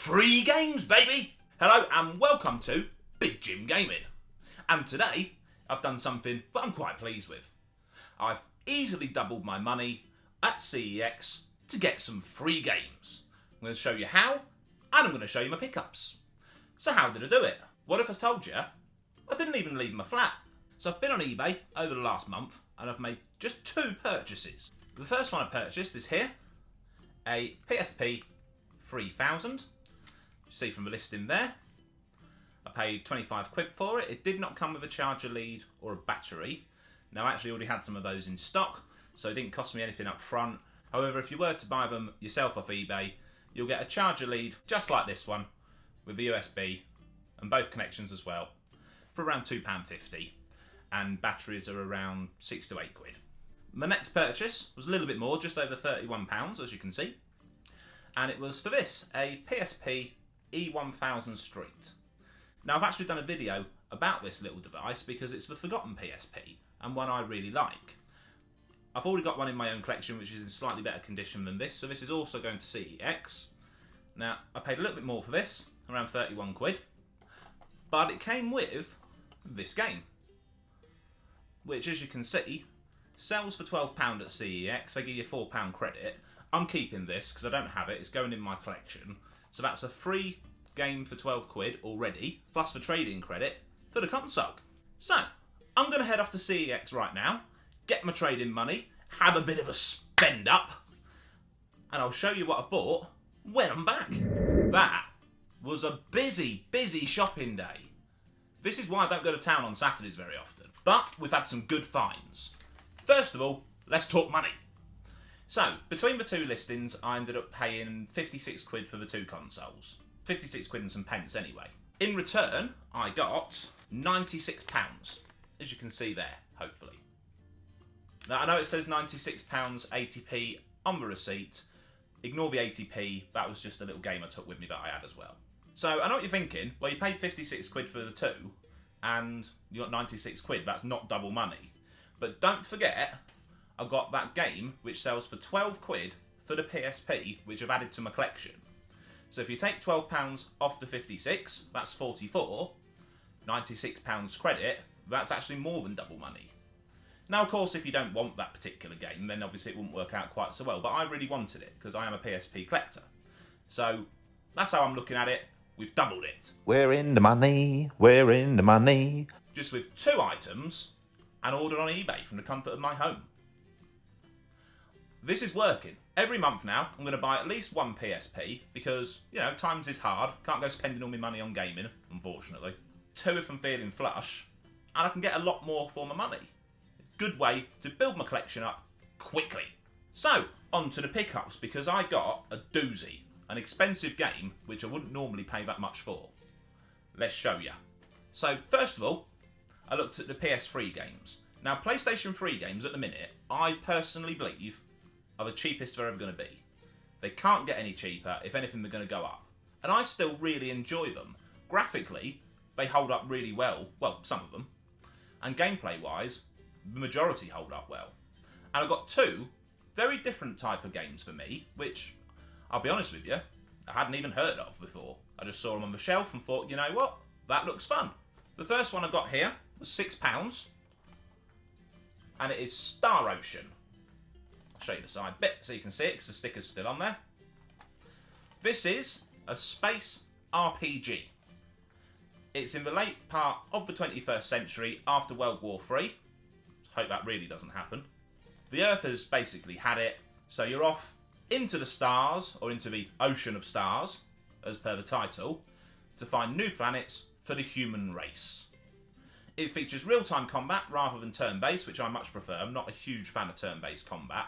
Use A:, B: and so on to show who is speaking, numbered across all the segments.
A: Free games, baby! Hello and welcome to Big Jim Gaming. And today, I've done something that I'm quite pleased with. I've easily doubled my money at CEX to get some free games. I'm going to show you how, and I'm going to show you my pickups. So how did I do it? What if I told you I didn't even leave my flat? So I've been on eBay over the last month, and I've made just 2 purchases. The first one I purchased is here, a PSP 3000. You see from the listing there. I paid 25 quid for it. It did not come with a charger lead or a battery. Now I actually already had some of those in stock, so it didn't cost me anything up front. However, if you were to buy them yourself off eBay, you'll get a charger lead just like this one with the USB and both connections as well for around £2.50, and batteries are around 6 to 8 quid. My next purchase was a little bit more, just over £31 as you can see, and it was for this, a PSP E1000 Street. Now I've actually done a video about this little device because it's the forgotten PSP and one I really like. I've already got one in my own collection which is in slightly better condition than this, so this is also going to CEX. Now I paid a little bit more for this, around 31 quid, but it came with this game, which as you can see sells for £12 at CEX. They give you £4 credit. I'm keeping this because I don't have it, it's going in my collection. So that's a free game for 12 quid already, plus the trading credit for the console. So, I'm going to head off to CEX right now, get my trading money, have a bit of a spend up, and I'll show you what I've bought when I'm back. That was a busy shopping day. This is why I don't go to town on Saturdays very often. But we've had some good finds. First of all, let's talk money. So, between the 2 listings, I ended up paying 56 quid for the 2 consoles. 56 quid and some pence anyway. In return, I got £96, as you can see there, hopefully. Now, I know it says £96 80p on the receipt. Ignore the 80p, that was just a little game I took with me that I had as well. So, I know what you're thinking. Well, you paid 56 quid for the 2, and you got 96 quid. That's not double money. But don't forget, I've got that game which sells for 12 quid for the PSP, which I've added to my collection. So if you take £12 off the 56, that's 44, £96 credit, that's actually more than double money. Now, of course, if you don't want that particular game, then obviously it wouldn't work out quite so well, but I really wanted it because I am a PSP collector. So that's how I'm looking at it. We've doubled it.
B: We're in the money, we're in the money.
A: Just with 2 items and ordered on eBay from the comfort of my home. This is working. Every month now, I'm going to buy at least 1 PSP because, you know, times is hard. Can't go spending all my money on gaming, unfortunately. 2 if I'm feeling flush, and I can get a lot more for my money. Good way to build my collection up quickly. So, on to the pickups, because I got a doozy, an expensive game which I wouldn't normally pay that much for. Let's show you. So, first of all, I looked at the PS3 games. Now, PlayStation 3 games at the minute, I personally believe, are the cheapest they're ever going to be. They can't get any cheaper. If anything, they're going to go up. And I still really enjoy them. Graphically, they hold up really well. Well, some of them. And gameplay-wise, the majority hold up well. And I've got 2 very different type of games for me, which, I'll be honest with you, I hadn't even heard of before. I just saw them on the shelf and thought, you know what? That looks fun. The first one I got here was £6. And it is Star Ocean. Show you the side bit so you can see it because the sticker's still on there. This is a space RPG. It's in the late part of the 21st century after World War III. Hope that really doesn't happen. The Earth has basically had it, so you're off into the stars, or into the ocean of stars, as per the title, to find new planets for the human race. It features real-time combat rather than turn-based, which I much prefer. I'm not a huge fan of turn-based combat.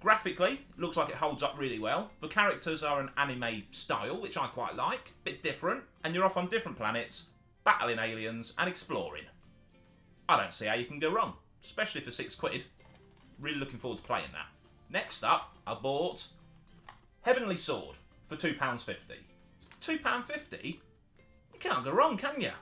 A: Graphically, it looks like it holds up really well. The characters are an anime style, which I quite like. Bit different. And you're off on different planets, battling aliens and exploring. I don't see how you can go wrong, especially for 6 quid. Really looking forward to playing that. Next up, I bought Heavenly Sword for £2.50. £2.50? You can't go wrong, can you?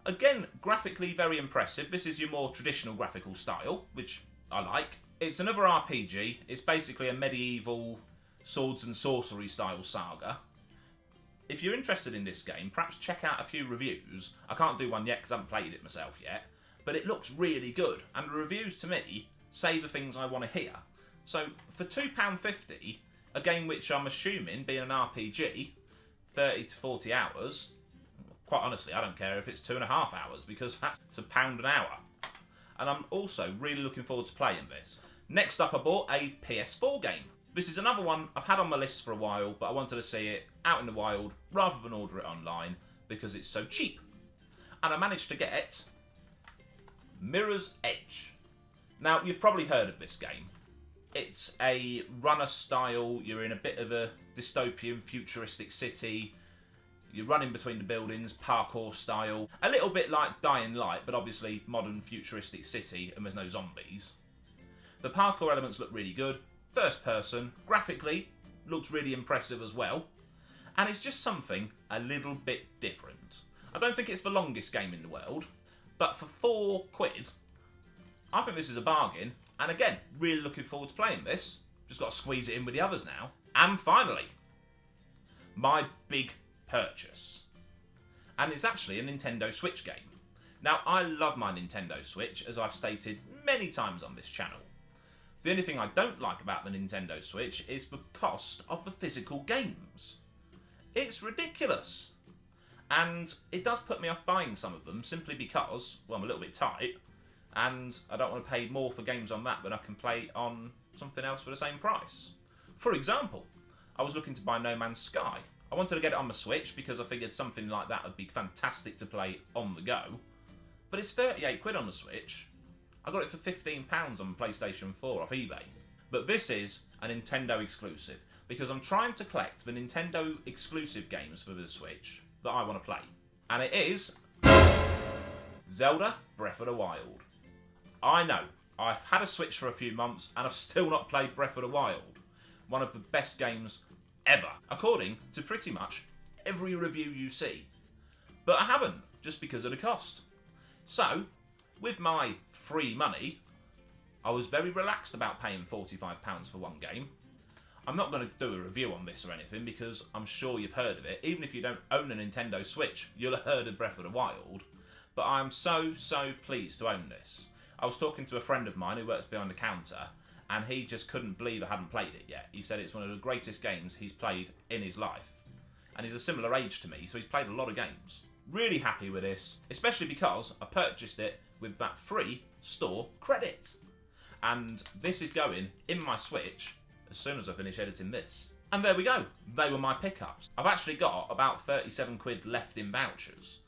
A: Again, graphically very impressive. This is your more traditional graphical style, which I like. It's another RPG. It's basically a medieval swords and sorcery style saga. if you're interested in this game, perhaps check out a few reviews. I can't do one yet because I haven't played it myself yet, but it looks really good, and the reviews to me say the things I want to hear. So for £2.50, a game which I'm assuming, being an RPG, 30 to 40 hours, quite honestly, I don't care if it's 2.5 hours, because that's £1 an hour. And I'm also really looking forward to playing this. Next up, I bought a PS4 game. This is another one I've had on my list for a while, but I wanted to see it out in the wild rather than order it online because it's so cheap. And I managed to get Mirror's Edge. Now, you've probably heard of this game. It's a runner style, you're in a bit of a dystopian futuristic city, you're running between the buildings, parkour style. A little bit like Dying Light, but obviously modern futuristic city and there's no zombies. The parkour elements look really good. First person, graphically, looks really impressive as well. And it's just something a little bit different. I don't think it's the longest game in the world, but for £4, I think this is a bargain. And again, really looking forward to playing this. Just got to squeeze it in with the others now. And finally, my big purchase. And it's actually a Nintendo Switch game. Now, I love my Nintendo Switch, as I've stated many times on this channel. The only thing I don't like about the Nintendo Switch is the cost of the physical games. It's ridiculous. And it does put me off buying some of them simply because, well, I'm a little bit tight and I don't want to pay more for games on that than I can play on something else for the same price. For example, I was looking to buy No Man's Sky. I wanted to get it on my Switch because I figured something like that would be fantastic to play on the go. But it's £38 on the Switch. I got it for £15 on PlayStation 4 off eBay. But this is a Nintendo exclusive because I'm trying to collect the Nintendo exclusive games for the Switch that I want to play. And it is Zelda Breath of the Wild. I know, I've had a Switch for a few months and I've still not played Breath of the Wild. One of the best games ever, according to pretty much every review you see. But I haven't, just because of the cost. So, with my free money, I was very relaxed about paying £45 for one game. I'm not going to do a review on this or anything because I'm sure you've heard of it. Even if you don't own a Nintendo Switch, you'll have heard of Breath of the Wild. But I'm so pleased to own this. I was talking to a friend of mine who works behind the counter and he just couldn't believe I hadn't played it yet. He said it's one of the greatest games he's played in his life. And he's a similar age to me, so he's played a lot of games. Really happy with this, especially because I purchased it with that free store credit. And this is going in my Switch as soon as I finish editing this. And there we go, they were my pickups. I've actually got about £37 left in vouchers.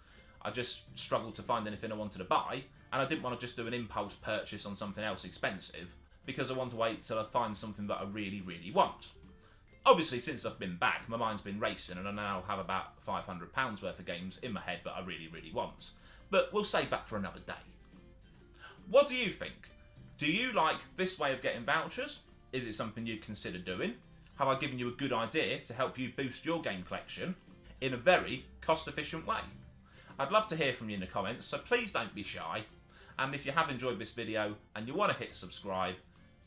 A: I just struggled to find anything I wanted to buy, and I didn't want to just do an impulse purchase on something else expensive, because I want to wait till I find something that I really want. Obviously, since I've been back, my mind's been racing and I now have about £500 worth of games in my head that I really want. But we'll save that for another day. What do you think? Do you like this way of getting vouchers? Is it something you'd consider doing? Have I given you a good idea to help you boost your game collection in a very cost-efficient way? I'd love to hear from you in the comments, so please don't be shy. And if you have enjoyed this video and you want to hit subscribe,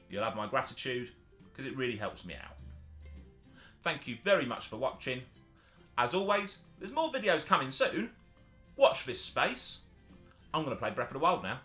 A: you'll have my gratitude because it really helps me out. Thank you very much for watching. As always, there's more videos coming soon. Watch this space. I'm going to play Breath of the Wild now.